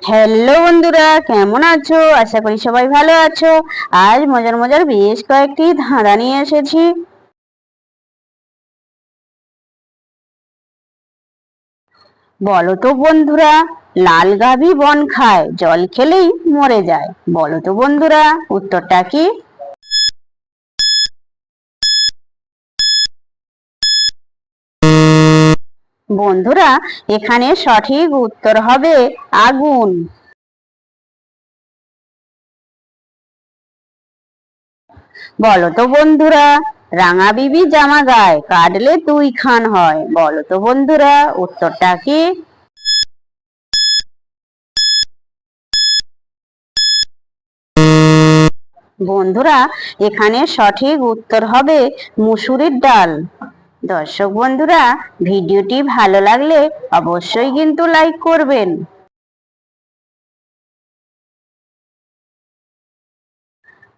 Hello বন্ধুরা, কেমন আছো? আশা করি সবাই ভালো আছো। আজ মজার মজার বেশ কয়েকটি ধাঁধা নিয়ে এসেছি। বলো তো বন্ধুরা, লাল গাভী বন খায়, জল খেলেই মরে যায়। বলো তো বন্ধুরা, উত্তরটা কি? বন্ধুরা, এখানে সঠিক উত্তর হবে আগুন। বলো তো বন্ধুরা, রাঙা বিবি জামা গায়ে, কাটলে 2 খান হয়। বলো তো বন্ধুরা, উত্তরটা কি? বন্ধুরা, এখানে সঠিক উত্তর হবে মুসুরির ডাল। দর্শক বন্ধুরা, ভিডিওটি ভালো লাগলে অবশ্যই কিন্তু লাইক করবেন।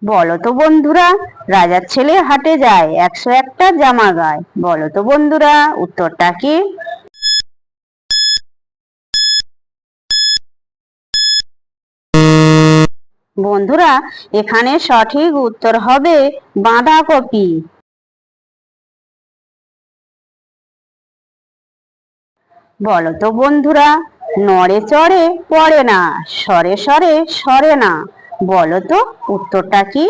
বলো তো বন্ধুরা, রাজার ছেলে হাটে যায়, 101টা জামা গায়। বলো তো বন্ধুরা, উত্তরটা কি? বন্ধুরা, এখানে সঠিক উত্তর হবে বাঁধাকপি। বলো তো বন্ধুরা, নড়ে চড়ে পড়ে না, সরে সরে সরে না। বলো তো উত্তরটা কি?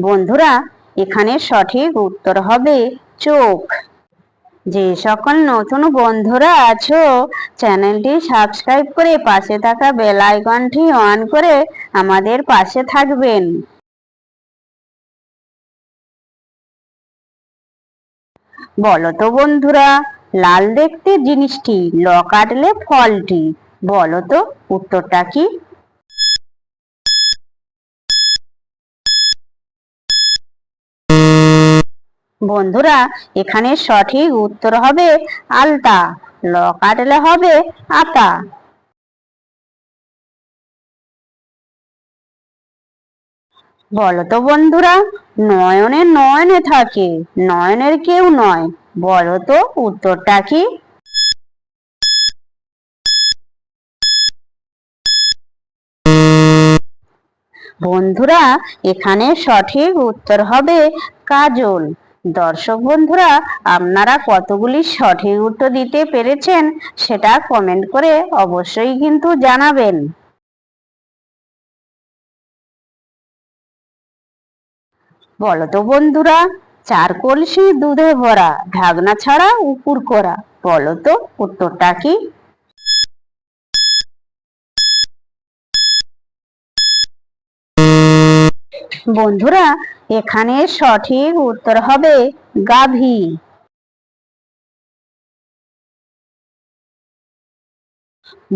বন্ধুরা, এখানে সঠিক উত্তর হবে চোখ। যে সকল নতুন বন্ধুরা আছো, চ্যানেলটি সাবস্ক্রাইব করে পাশে থাকা বেল আইকনটি অন করে আমাদের পাশে থাকবেন। বলো তো বন্ধুরা, লাল দেখতে জিনিসটি, কাটলে ফলটি। বলো তো উত্তরটা কি? বন্ধুরা, এখানে সঠিক উত্তর হবে আলতা। কাটলে হবে আতা। বলো তো বন্ধুরা, নয়নে নয়নে থাকে, নয়নের কেউ নয়। বলো তো উত্তরটা কি? বন্ধুরা, এখানে সঠিক উত্তর হবে কাজল। দর্শক বন্ধুরা, আপনারা কতগুলি সঠিক উত্তর দিতে পেরেছেন সেটা কমেন্ট করে অবশ্যই কিন্তু জানাবেন। বলো তো বন্ধুরা, 4 কলসি দুধে ভরা, ঢাকনা ছাড়া উপুর করা। বলো তো উত্তরটা কি? বন্ধুরা, এখানে সঠিক উত্তর হবে গাভী।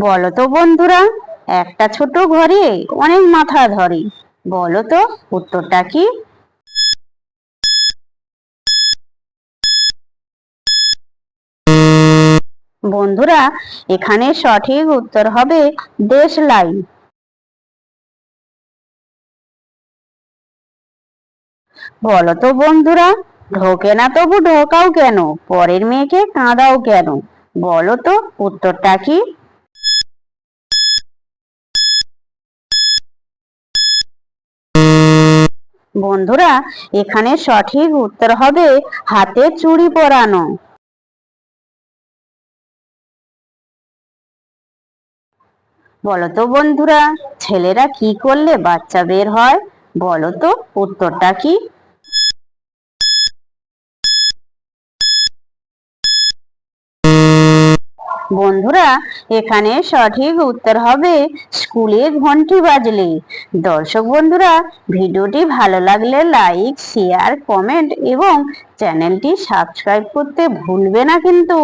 বলো তো বন্ধুরা, একটা ছোট ঘরে অনেক মাথা ধরে। বলো তো উত্তরটা কি? বন্ধুরা, এখানে সঠিক উত্তর হবে দেশলাই। বলো তো বন্ধুরা, ঢোকে না তবু ঢোকাও কেন, পরের মেয়েকে কাঁদাও কেন। বলো তো উত্তরটা কি? বন্ধুরা, এখানে সঠিক উত্তর হবে হাতে চুড়ি পরানো। বলো তো বন্ধুরা, ছেলেরা কি করলে বাচ্চা বের হয়? বলো তো উত্তরটা কি? বন্ধুরা, এখানে সঠিক উত্তর হবে স্কুলে ঘন্টি বাজলে। দর্শক বন্ধুরা, ভিডিওটি ভালো লাগলে লাইক, শেয়ার, কমেন্ট এবং চ্যানেলটি সাবস্ক্রাইব করতে ভুলবে না কিন্তু।